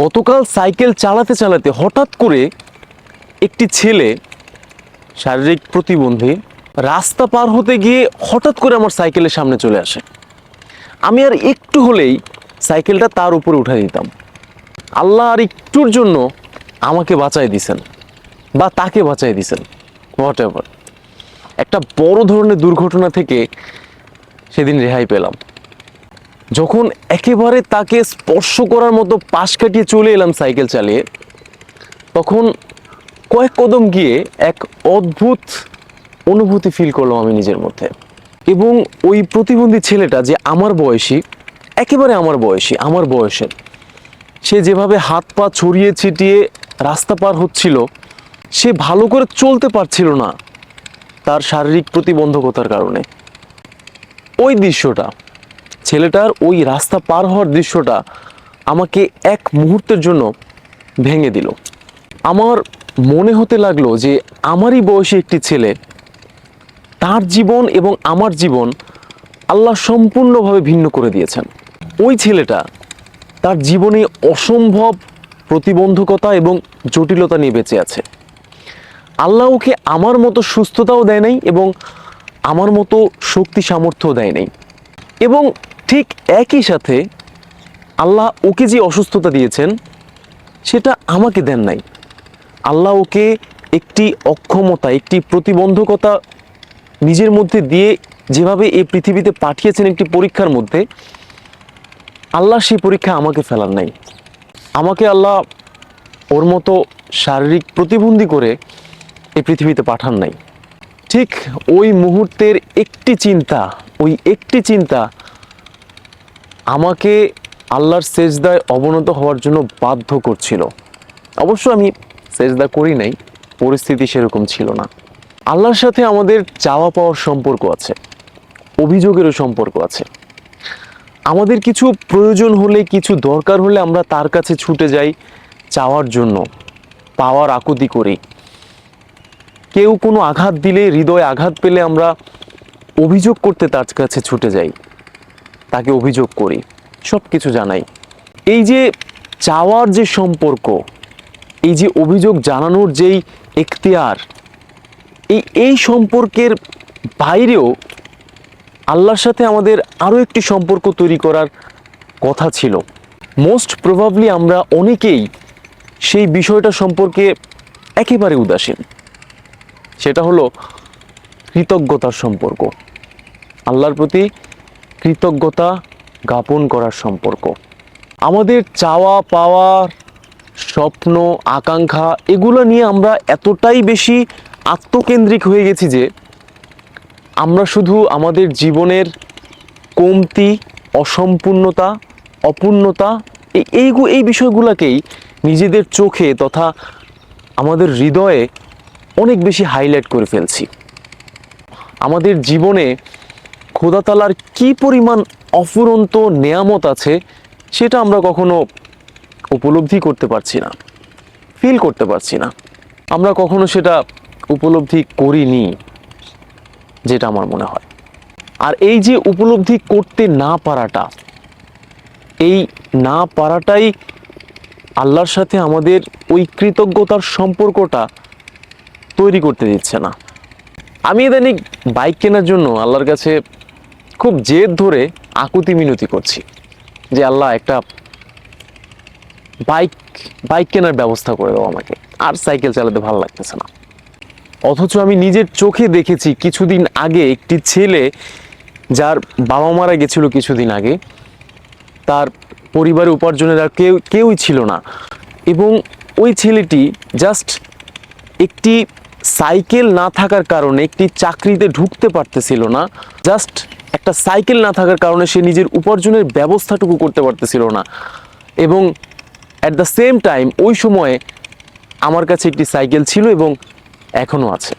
গতকাল সাইকেল চালাতে চালাতে হঠাৎ করে একটি ছেলে, শারীরিক প্রতিবন্ধী, রাস্তা পার হতে গিয়ে হঠাৎ করে আমার সাইকেলের সামনে চলে আসে। আমি আর একটু হলেই সাইকেলটা তার উপরে উঠাই দিতাম। আল্লাহ আর একটুর জন্য আমাকে বাঁচাই দিছেন বা তাকে বাঁচাই দিছেন, হোয়াট এভার। একটা বড় ধরনের দুর্ঘটনা থেকে সেদিন রেহাই পেলাম। যখন একেবারে তাকে স্পর্শ করার মতো পাশ কাটিয়ে চলে এলাম সাইকেল চালিয়ে, তখন কয়েক কদম গিয়ে এক অদ্ভুত অনুভূতি ফিল করলাম আমি নিজের মধ্যে। এবং ওই প্রতিবন্ধী ছেলেটা, যে আমার বয়সী, একেবারে আমার বয়সী, আমার বয়সের, সে যেভাবে হাত পা ছড়িয়ে ছিটিয়ে রাস্তা পার হচ্ছিল, সে ভালো করে চলতে পারছিল না তার শারীরিক প্রতিবন্ধকতার কারণে। ওই দৃশ্যটা, ছেলেটার ওই রাস্তা পার হওয়ার দৃশ্যটা আমাকে এক মুহূর্তের জন্য ভেঙে দিল। আমার মনে হতে লাগলো যে আমারই বয়সী একটি ছেলে, তার জীবন এবং আমার জীবন আল্লাহ সম্পূর্ণভাবে ভিন্ন করে দিয়েছেন। ওই ছেলেটা তার জীবনে অসম্ভব প্রতিবন্ধকতা এবং জটিলতা নিয়ে বেঁচে আছে। আল্লাহ ওকে আমার মতো সুস্থতাও দেয় নাই এবং আমার মতো শক্তি সামর্থ্যও দেয় নাই। এবং ঠিক একই সাথে আল্লাহ ওকে যে অসুস্থতা দিয়েছেন সেটা আমাকে দেন নাই। আল্লাহ ওকে একটি অক্ষমতা, একটি প্রতিবন্ধকতা নিজের মধ্যে দিয়ে যেভাবে এই পৃথিবীতে পাঠিয়েছেন একটি পরীক্ষার মধ্যে, আল্লাহ সেই পরীক্ষা আমাকে ফেলার নাই। আমাকে আল্লাহ ওর মতো শারীরিক প্রতিবন্ধী করে এই পৃথিবীতে পাঠান নাই। ঠিক ওই মুহূর্তের একটি চিন্তা আমাকে আল্লাহর সেজদায় অবনত হওয়ার জন্য বাধ্য করছিল। অবশ্য আমি সেজদা করি নাই, পরিস্থিতি সেরকম ছিল না। আল্লাহর সাথে আমাদের চাওয়া পাওয়ার সম্পর্ক আছে, অভিযোগেরও সম্পর্ক আছে। আমাদের কিছু প্রয়োজন হলে, কিছু দরকার হলে আমরা তার কাছে ছুটে যাই চাওয়ার জন্য, পাওয়ার আকুতি করি। কেউ কোনো আঘাত দিলে, হৃদয়ে আঘাত পেলে আমরা অভিযোগ করতে তার কাছে ছুটে যাই, তাকে অভিযোগ করি, সব কিছু জানাই। এই যে চাওয়ার যে সম্পর্ক, এই যে অভিযোগ জানানোর যেই এখতিয়ার, এই সম্পর্কের বাইরেও আল্লাহর সাথে আমাদের আরও একটি সম্পর্ক তৈরি করার কথা ছিল। মোস্ট প্রবাবলি আমরা অনেকেই সেই বিষয়টা সম্পর্কে একেবারে উদাসীন। সেটা হলো কৃতজ্ঞতার সম্পর্ক, আল্লাহর প্রতি কৃতজ্ঞতা জ্ঞাপন করার সম্পর্ক। আমাদের চাওয়া পাওয়ার, স্বপ্ন, আকাঙ্ক্ষা, এগুলো নিয়ে আমরা এতটাই বেশি আত্মকেন্দ্রিক হয়ে গেছি যে আমরা শুধু আমাদের জীবনের কমতি, অসম্পূর্ণতা, অপূর্ণতা, এই বিষয়গুলোকেই নিজেদের চোখে তথা আমাদের হৃদয়ে অনেক বেশি হাইলাইট করে ফেলছি। আমাদের জীবনে খোদা তাআলার কি পরিমাণ অফুরন্ত নেয়ামত আছে সেটা আমরা কখনো উপলব্ধি করতে পারছি না, ফিল করতে পারছি না। আমরা কখনো সেটা উপলব্ধি করিনি, যেটা আমার মনে হয়। আর এই যে উপলব্ধি করতে না পারাটা, এই না পারাটাই আল্লাহর সাথে আমাদের ওই কৃতজ্ঞতার সম্পর্কটা তৈরি করতে দিচ্ছে না। আমি ইদানিং বাইক কেনার জন্য আল্লাহর কাছে খুব জেদ ধরে আকুতি মিনতি করছি যে আল্লাহ একটা বাইক কেনার ব্যবস্থা করে দাও আমাকে, আর সাইকেল চালাতে ভালো লাগতেছে না। অথচ আমি নিজের চোখে দেখেছি কিছুদিন আগে একটি ছেলে, যার বাবা মারা গেছিল কিছুদিন আগে, তার পরিবারে উপার্জনের আর কেউই ছিল না, এবং ওই ছেলেটি জাস্ট একটি সাইকেল না থাকার কারণে একটি চাকরিতে ঢুকতে পারতেছিল না, জাস্ট একটা সাইকেল না থাকার কারণে সে নিজের উপার্জনের ব্যবস্থাটুকু করতে পারতেছিল না। এবং অ্যাট দ্য সেম টাইম ওই সময়ে আমার কাছে একটি সাইকেল ছিল এবং এখনো আছে।